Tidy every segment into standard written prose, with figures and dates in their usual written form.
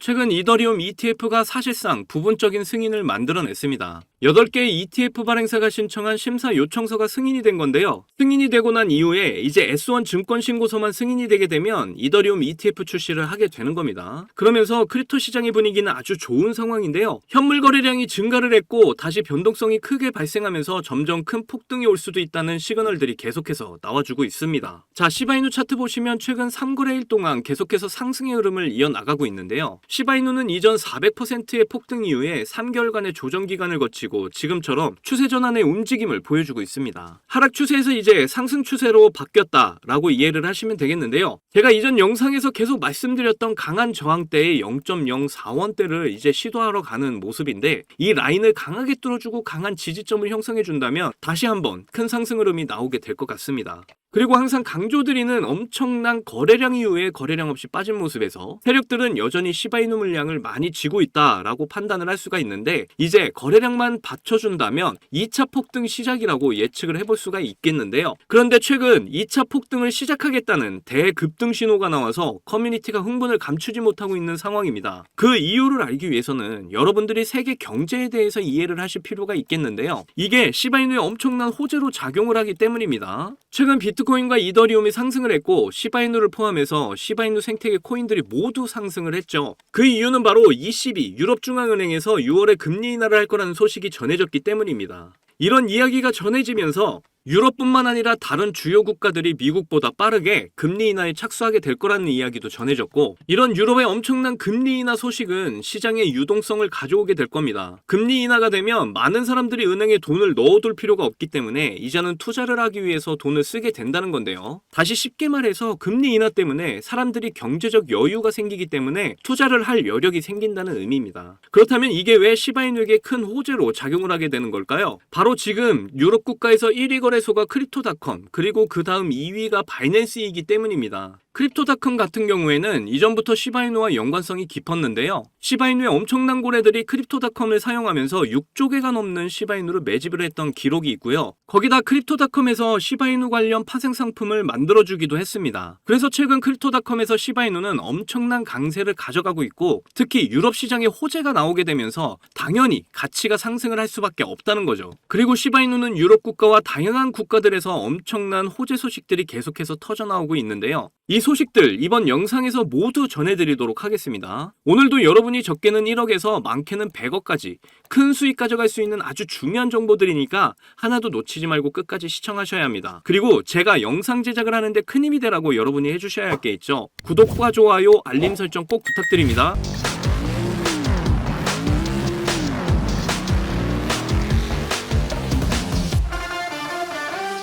최근 이더리움 ETF가 사실상 부분적인 승인을 만들어냈습니다. 8개의 ETF 발행사가 신청한 심사 요청서가 승인이 된 건데요. 승인이 되고 난 이후에 이제 S1 증권 신고서만 승인이 되게 되면 이더리움 ETF 출시를 하게 되는 겁니다. 그러면서 크립토 시장의 분위기는 아주 좋은 상황인데요. 현물 거래량이 증가를 했고 다시 변동성이 크게 발생하면서 점점 큰 폭등이 올 수도 있다는 시그널들이 계속해서 나와주고 있습니다. 자, 시바이누 차트 보시면 최근 3거래일 동안 계속해서 상승의 흐름을 이어나가고 있는데요. 시바이누는 이전 400%의 폭등 이후에 3개월간의 조정 기간을 거치고 지금처럼 추세 전환의 움직임을 보여주고 있습니다. 하락 추세에서 이제 상승 추세로 바뀌었다라고 이해를 하시면 되겠는데요. 제가 이전 영상에서 계속 말씀드렸던 강한 저항대의 0.04원대를 이제 시도하러 가는 모습인데 이 라인을 강하게 뚫어주고 강한 지지점을 형성해준다면 다시 한번 큰 상승 흐름이 나오게 될 것 같습니다. 그리고 항상 강조드리는 엄청난 거래량 이후에 거래량 없이 빠진 모습에서 세력들은 여전히 시바이누 물량을 많이 쥐고 있다라고 판단을 할 수가 있는데 이제 거래량만 받쳐준다면 2차 폭등 시작이라고 예측을 해볼 수가 있겠는데요. 그런데 최근 2차 폭등을 시작하겠다는 대급등 신호가 나와서 커뮤니티가 흥분을 감추지 못하고 있는 상황입니다. 그 이유를 알기 위해서는 여러분들이 세계 경제에 대해서 이해를 하실 필요가 있겠는데요. 이게 시바이누의 엄청난 호재로 작용을 하기 때문입니다. 최근 비트코인과 이더리움이 상승을 했고 시바이누를 포함해서 시바이누 생태계 코인들이 모두 상승을 했죠. 그 이유는 바로 ECB 유럽중앙은행에서 6월에 금리 인하를 할 거라는 소식이 전해졌기 때문입니다. 이런 이야기가 전해지면서 유럽뿐만 아니라 다른 주요 국가들이 미국보다 빠르게 금리 인하에 착수하게 될 거라는 이야기도 전해졌고 이런 유럽의 엄청난 금리 인하 소식은 시장의 유동성을 가져오게 될 겁니다. 금리 인하가 되면 많은 사람들이 은행에 돈을 넣어둘 필요가 없기 때문에 이자는 투자를 하기 위해서 돈을 쓰게 된다는 건데요. 다시 쉽게 말해서 금리 인하 때문에 사람들이 경제적 여유가 생기기 때문에 투자를 할 여력이 생긴다는 의미입니다. 그렇다면 이게 왜 시바이누에게 큰 호재로 작용을 하게 되는 걸까요? 바로 지금 유럽 국가에서 1위 거래소가 크립토닷컴 그리고 그 다음 2위가 바이낸스이기 때문입니다. 크립토닷컴 같은 경우에는 이전부터 시바이누와 연관성이 깊었는데요. 시바이누의 엄청난 고래들이 크립토닷컴을 사용하면서 6조 개가 넘는 시바이누를 매집을 했던 기록이 있고요. 거기다 크립토닷컴에서 시바이누 관련 파생 상품을 만들어주기도 했습니다. 그래서 최근 크립토닷컴에서 시바이누는 엄청난 강세를 가져가고 있고 특히 유럽 시장에 호재가 나오게 되면서 당연히 가치가 상승을 할 수밖에 없다는 거죠. 그리고 시바이누는 유럽 국가와 다양한 국가들에서 엄청난 호재 소식들이 계속해서 터져나오고 있는데요. 이 소식들 이번 영상에서 모두 전해드리도록 하겠습니다. 오늘도 여러분이 적게는 1억에서 많게는 100억까지 큰 수익 가져갈 수 있는 아주 중요한 정보들이니까 하나도 놓치지 말고 끝까지 시청하셔야 합니다. 그리고 제가 영상 제작을 하는데 큰 힘이 되라고 여러분이 해주셔야 할 게 있죠. 구독과 좋아요, 알림 설정 꼭 부탁드립니다.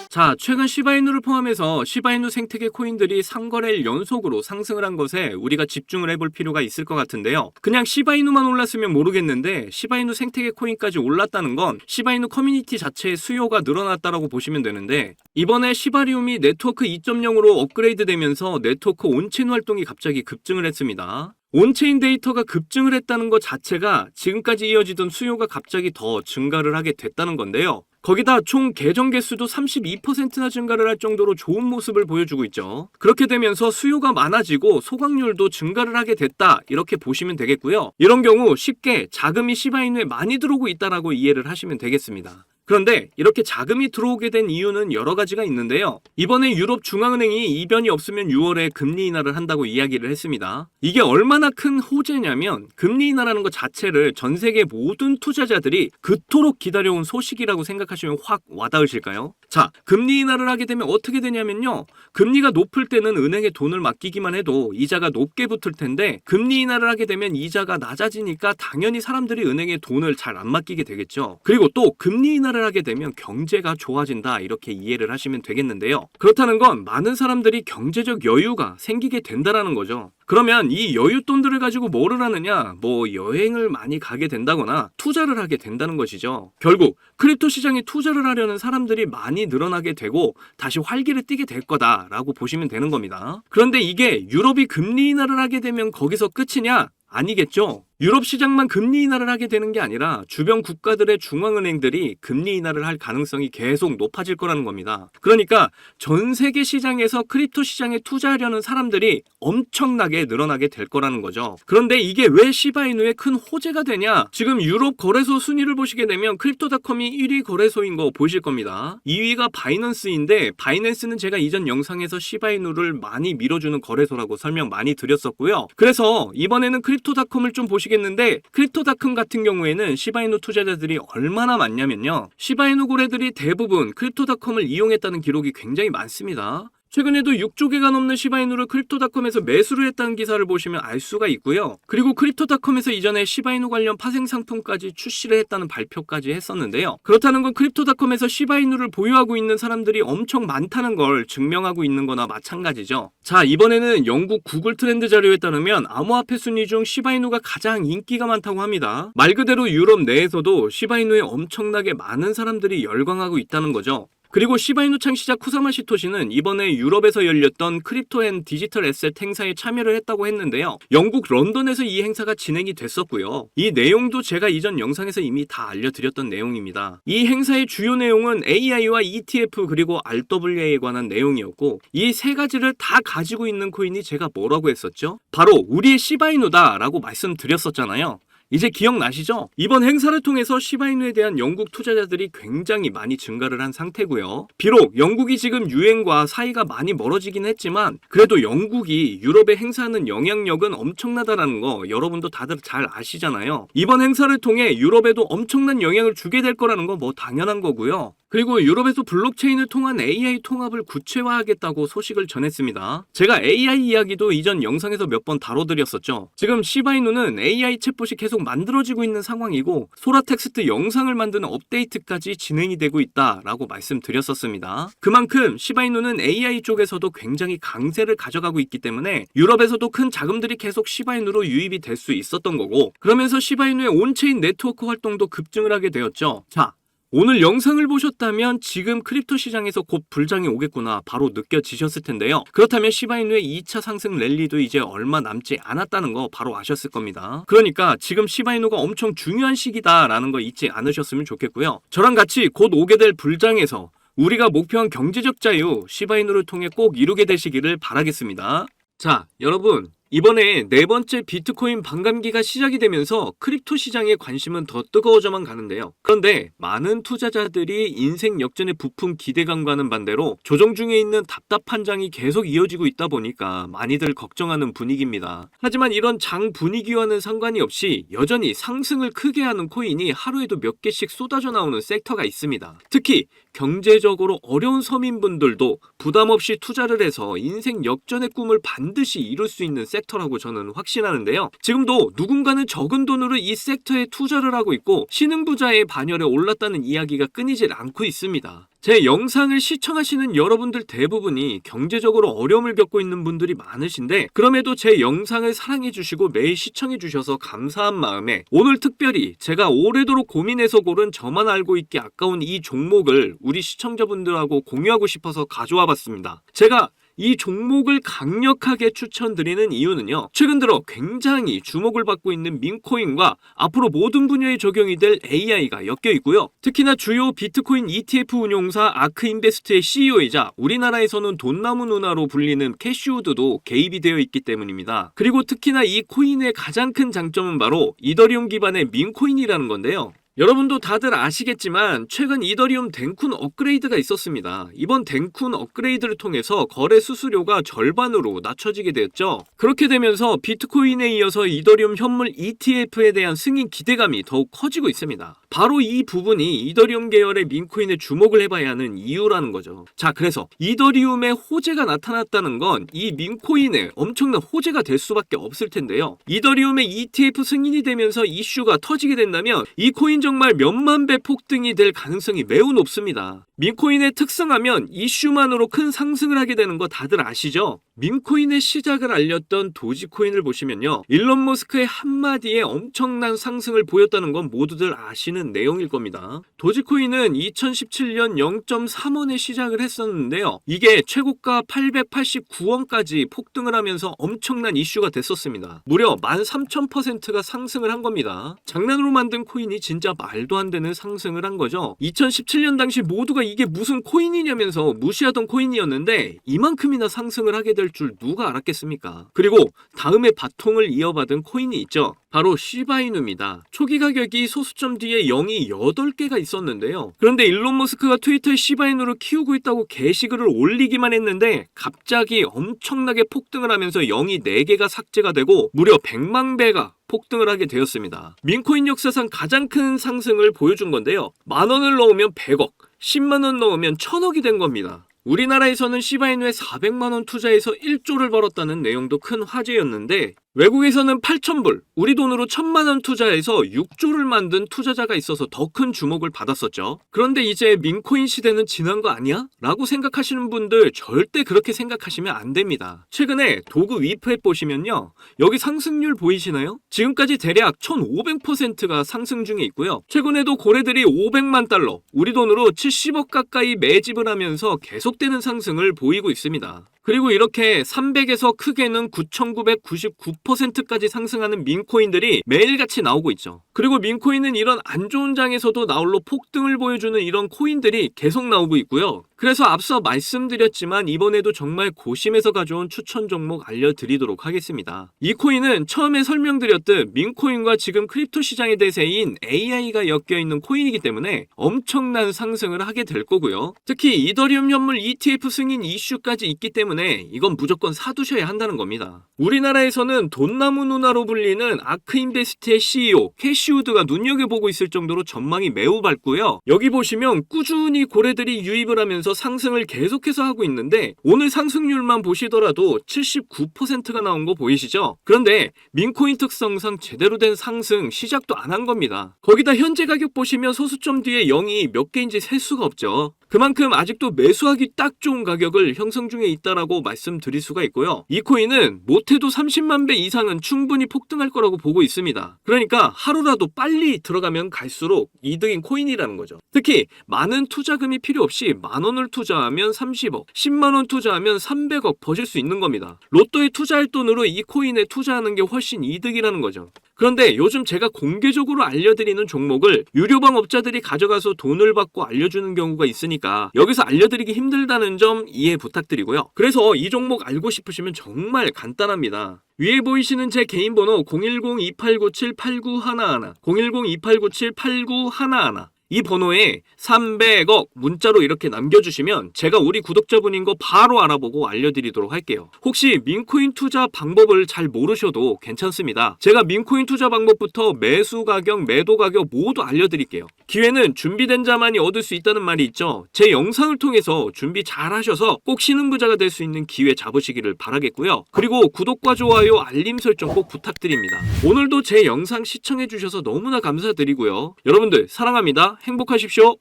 자, 최근 시바이누를 포함해서 시바이누 생태계 코인들이 3거래일 연속으로 상승을 한 것에 우리가 집중을 해볼 필요가 있을 것 같은데요. 그냥 시바이누만 올랐으면 모르겠는데 시바이누 생태계 코인까지 올랐다는 건 시바이누 커뮤니티 자체의 수요가 늘어났다라고 보시면 되는데 이번에 시바리움이 네트워크 2.0으로 업그레이드 되면서 네트워크 온체인 활동이 갑자기 급증을 했습니다. 온체인 데이터가 급증을 했다는 것 자체가 지금까지 이어지던 수요가 갑자기 더 증가를 하게 됐다는 건데요. 거기다 총 계정 개수도 32%나 증가를 할 정도로 좋은 모습을 보여주고 있죠. 그렇게 되면서 수요가 많아지고 소각률도 증가를 하게 됐다 이렇게 보시면 되겠고요. 이런 경우 쉽게 자금이 시바이누에 많이 들어오고 있다라고 이해를 하시면 되겠습니다. 그런데 이렇게 자금이 들어오게 된 이유는 여러 가지가 있는데요. 이번에 유럽 중앙은행이 이변이 없으면 6월에 금리 인하를 한다고 이야기를 했습니다. 이게 얼마나 큰 호재냐면 금리 인하라는 것 자체를 전 세계 모든 투자자들이 그토록 기다려온 소식이라고 생각하시면 확 와닿으실까요? 자, 금리 인하를 하게 되면 어떻게 되냐면요. 금리가 높을 때는 은행에 돈을 맡기기만 해도 이자가 높게 붙을 텐데 금리 인하를 하게 되면 이자가 낮아지니까 당연히 사람들이 은행에 돈을 잘 안 맡기게 되겠죠. 그리고 또 금리 인하를 하게 되면 경제가 좋아진다 이렇게 이해를 하시면 되겠는데요. 그렇다는 건 많은 사람들이 경제적 여유가 생기게 된다라는 거죠. 그러면 이 여윳돈들을 가지고 뭐를 하느냐? 뭐 여행을 많이 가게 된다거나 투자를 하게 된다는 것이죠. 결국 크립토 시장에 투자를 하려는 사람들이 많이 늘어나게 되고 다시 활기를 띠게 될 거다라고 보시면 되는 겁니다. 그런데 이게 유럽이 금리 인하를 하게 되면 거기서 끝이냐? 아니겠죠. 유럽 시장만 금리 인하를 하게 되는 게 아니라 주변 국가들의 중앙은행들이 금리 인하를 할 가능성이 계속 높아질 거라는 겁니다. 그러니까 전 세계 시장에서 크립토 시장에 투자하려는 사람들이 엄청나게 늘어나게 될 거라는 거죠. 그런데 이게 왜 시바이누의 큰 호재가 되냐? 지금 유럽 거래소 순위를 보시게 되면 크립토닷컴이 1위 거래소인 거 보이실 겁니다. 2위가 바이낸스인데 바이낸스는 제가 이전 영상에서 시바이누를 많이 밀어주는 거래소라고 설명 많이 드렸었고요. 그래서 이번에는 크립토닷컴을 좀 보시겠는데 크립토닷컴 같은 경우에는 시바이누 투자자들이 얼마나 많냐면요. 시바이누 고래들이 대부분 크립토닷컴을 이용했다는 기록이 굉장히 많습니다. 최근에도 6조 개가 넘는 시바이누를 크립토닷컴에서 매수를 했다는 기사를 보시면 알 수가 있고요. 그리고 크립토닷컴에서 이전에 시바이누 관련 파생 상품까지 출시를 했다는 발표까지 했었는데요. 그렇다는 건 크립토닷컴에서 시바이누를 보유하고 있는 사람들이 엄청 많다는 걸 증명하고 있는 거나 마찬가지죠. 자, 이번에는 영국 구글 트렌드 자료에 따르면 암호화폐 순위 중 시바이누가 가장 인기가 많다고 합니다. 말 그대로 유럽 내에서도 시바이누에 엄청나게 많은 사람들이 열광하고 있다는 거죠. 그리고 시바이누 창시자 쿠사마 시토시는 이번에 유럽에서 열렸던 크립토 앤 디지털 에셋 행사에 참여를 했다고 했는데요. 영국 런던에서 이 행사가 진행이 됐었고요. 이 내용도 제가 이전 영상에서 이미 다 알려드렸던 내용입니다. 이 행사의 주요 내용은 AI와 ETF 그리고 RWA에 관한 내용이었고 이 세 가지를 다 가지고 있는 코인이 제가 뭐라고 했었죠? 바로 우리의 시바이누다 라고 말씀드렸었잖아요. 이제 기억나시죠? 이번 행사를 통해서 시바이누에 대한 영국 투자자들이 굉장히 많이 증가를 한 상태고요. 비록 영국이 지금 유엔과 사이가 많이 멀어지긴 했지만 그래도 영국이 유럽에 행사하는 영향력은 엄청나다라는 거 여러분도 다들 잘 아시잖아요. 이번 행사를 통해 유럽에도 엄청난 영향을 주게 될 거라는 거 뭐 당연한 거고요. 그리고 유럽에서 블록체인을 통한 AI 통합을 구체화하겠다고 소식을 전했습니다. 제가 AI 이야기도 이전 영상에서 몇 번 다뤄드렸었죠. 지금 시바이누는 AI 챗봇이 계속 만들어지고 있는 상황이고 소라텍스트 영상을 만드는 업데이트까지 진행이 되고 있다라고 말씀드렸었습니다. 그만큼 시바이누는 AI 쪽에서도 굉장히 강세를 가져가고 있기 때문에 유럽에서도 큰 자금들이 계속 시바이누로 유입이 될 수 있었던 거고 그러면서 시바이누의 온체인 네트워크 활동도 급증을 하게 되었죠. 자, 오늘 영상을 보셨다면 지금 크립토 시장에서 곧 불장이 오겠구나 바로 느껴지셨을 텐데요. 그렇다면 시바이누의 2차 상승 랠리도 이제 얼마 남지 않았다는 거 바로 아셨을 겁니다. 그러니까 지금 시바이누가 엄청 중요한 시기다라는 거 잊지 않으셨으면 좋겠고요. 저랑 같이 곧 오게 될 불장에서 우리가 목표한 경제적 자유 시바이누를 통해 꼭 이루게 되시기를 바라겠습니다. 자, 여러분 이번에 네 번째 비트코인 반감기가 시작이 되면서 크립토 시장의 관심은 더 뜨거워져만 가는데요. 그런데 많은 투자자들이 인생 역전의 부푼 기대감과는 반대로 조정 중에 있는 답답한 장이 계속 이어지고 있다 보니까 많이들 걱정하는 분위기입니다. 하지만 이런 장 분위기와는 상관이 없이 여전히 상승을 크게 하는 코인이 하루에도 몇 개씩 쏟아져 나오는 섹터가 있습니다. 특히 경제적으로 어려운 서민분들도 부담 없이 투자를 해서 인생 역전의 꿈을 반드시 이룰 수 있는 섹터라고 저는 확신하는데요. 지금도 누군가는 적은 돈으로 이 섹터에 투자를 하고 있고 신흥부자의 반열에 올랐다는 이야기가 끊이질 않고 있습니다. 제 영상을 시청하시는 여러분들 대부분이 경제적으로 어려움을 겪고 있는 분들이 많으신데 그럼에도 제 영상을 사랑해주시고 매일 시청해주셔서 감사한 마음에 오늘 특별히 제가 오래도록 고민해서 고른 저만 알고 있기 아까운 이 종목을 우리 시청자분들하고 공유하고 싶어서 가져와 봤습니다. 제가 이 종목을 강력하게 추천드리는 이유는요. 최근 들어 굉장히 주목을 받고 있는 민코인과 앞으로 모든 분야에 적용이 될 AI가 엮여 있고요. 특히나 주요 비트코인 ETF 운용사 아크인베스트의 CEO이자 우리나라에서는 돈나무 누나로 불리는 캐시우드도 개입이 되어 있기 때문입니다. 그리고 특히나 이 코인의 가장 큰 장점은 바로 이더리움 기반의 민코인이라는 건데요. 여러분도 다들 아시겠지만 최근 이더리움 댕쿤 업그레이드가 있었습니다. 이번 댕쿤 업그레이드를 통해서 거래 수수료가 절반으로 낮춰지게 되었죠. 그렇게 되면서 비트코인에 이어서 이더리움 현물 ETF에 대한 승인 기대감이 더욱 커지고 있습니다. 바로 이 부분이 이더리움 계열의 민코인에 주목을 해봐야 하는 이유라는 거죠. 자, 그래서 이더리움의 호재가 나타났다는 건 이 민코인에 엄청난 호재가 될 수밖에 없을 텐데요. 이더리움의 ETF 승인이 되면서 이슈가 터지게 된다면 이 코인 정말 몇만 배 폭등이 될 가능성이 매우 높습니다. 민코인의 특성하면 이슈만으로 큰 상승을 하게 되는 거 다들 아시죠? 민코인의 시작을 알렸던 도지코인을 보시면요, 일론 머스크의 한마디에 엄청난 상승을 보였다는 건 모두들 아시는 내용일 겁니다. 도지코인은 2017년 0.3원에 시작을 했었는데요, 이게 최고가 889원까지 폭등을 하면서 엄청난 이슈가 됐었습니다. 무려 13,000%가 상승을 한 겁니다. 장난으로 만든 코인이 진짜 말도 안 되는 상승을 한 거죠. 2017년 당시 모두가 이게 무슨 코인이냐면서 무시하던 코인이었는데 이만큼이나 상승을 하게 될 줄 누가 알았겠습니까? 그리고 다음에 바통을 이어받은 코인이 있죠. 바로 시바이누입니다. 초기 가격이 소수점 뒤에 0이 8개가 있었는데요. 그런데 일론 머스크가 트위터에 시바이누를 키우고 있다고 게시글을 올리기만 했는데 갑자기 엄청나게 폭등을 하면서 0이 4개가 삭제가 되고 무려 100만 배가 폭등을 하게 되었습니다. 민코인 역사상 가장 큰 상승을 보여준 건데요. 10,000원을 넣으면 100억, 10만원 넣으면 1000억이 된 겁니다. 우리나라에서는 시바이누에 400만원 투자해서 1조를 벌었다는 내용도 큰 화제였는데, 외국에서는 8,000불, 우리 돈으로 1,000만원 투자해서 6조를 만든 투자자가 있어서 더 큰 주목을 받았었죠. 그런데 이제 민코인 시대는 지난 거 아니야? 라고 생각하시는 분들 절대 그렇게 생각하시면 안 됩니다. 최근에 도구 위프앱 보시면요, 여기 상승률 보이시나요? 지금까지 대략 1,500%가 상승 중에 있고요. 최근에도 고래들이 500만 달러, 우리 돈으로 70억 가까이 매집을 하면서 계속되는 상승을 보이고 있습니다. 그리고 이렇게 300에서 크게는 9,999%까지 상승하는 민코인들이 매일같이 나오고 있죠. 그리고 민코인은 이런 안 좋은 장에서도 나홀로 폭등을 보여주는 이런 코인들이 계속 나오고 있고요. 그래서 앞서 말씀드렸지만 이번에도 정말 고심해서 가져온 추천 종목 알려드리도록 하겠습니다. 이 코인은 처음에 설명드렸듯 민코인과 지금 크립토 시장의 대세인 AI가 엮여있는 코인이기 때문에 엄청난 상승을 하게 될 거고요. 특히 이더리움 현물 ETF 승인 이슈까지 있기 때문에 이건 무조건 사두셔야 한다는 겁니다. 우리나라에서는 돈나무 누나로 불리는 아크인베스트의 CEO 캐시우드가 눈여겨보고 있을 정도로 전망이 매우 밝고요. 여기 보시면 꾸준히 고래들이 유입을 하면서 상승을 계속해서 하고 있는데 오늘 상승률만 보시더라도 79%가 나온 거 보이시죠? 그런데 민코인 특성상 제대로 된 상승 시작도 안 한 겁니다. 거기다 현재 가격 보시면 소수점 뒤에 0이 몇 개인지 셀 수가 없죠. 그만큼 아직도 매수하기 딱 좋은 가격을 형성 중에 있다라고 말씀드릴 수가 있고요. 이 코인은 못해도 30만 배 이상은 충분히 폭등할 거라고 보고 있습니다. 그러니까 하루라도 빨리 들어가면 갈수록 이득인 코인이라는 거죠. 특히 많은 투자금이 필요 없이 10,000원을 투자하면 30억, 10만원 투자하면 300억 버실 수 있는 겁니다. 로또에 투자할 돈으로 이 코인에 투자하는 게 훨씬 이득이라는 거죠. 그런데 요즘 제가 공개적으로 알려드리는 종목을 유료방 업자들이 가져가서 돈을 받고 알려주는 경우가 있으니까 여기서 알려드리기 힘들다는 점 이해 부탁드리고요. 그래서 이 종목 알고 싶으시면 정말 간단합니다. 위에 보이시는 제 개인 번호 010-2897-8911, 010-2897-8911, 이 번호에 300억 문자로 이렇게 남겨주시면 제가 우리 구독자분인 거 바로 알아보고 알려드리도록 할게요. 혹시 민코인 투자 방법을 잘 모르셔도 괜찮습니다. 제가 민코인 투자 방법부터 매수 가격, 매도 가격 모두 알려드릴게요. 기회는 준비된 자만이 얻을 수 있다는 말이 있죠. 제 영상을 통해서 준비 잘 하셔서 꼭 신흥부자가 될 수 있는 기회 잡으시기를 바라겠고요. 그리고 구독과 좋아요, 알림 설정 꼭 부탁드립니다. 오늘도 제 영상 시청해주셔서 너무나 감사드리고요. 여러분들 사랑합니다. 행복하십시오.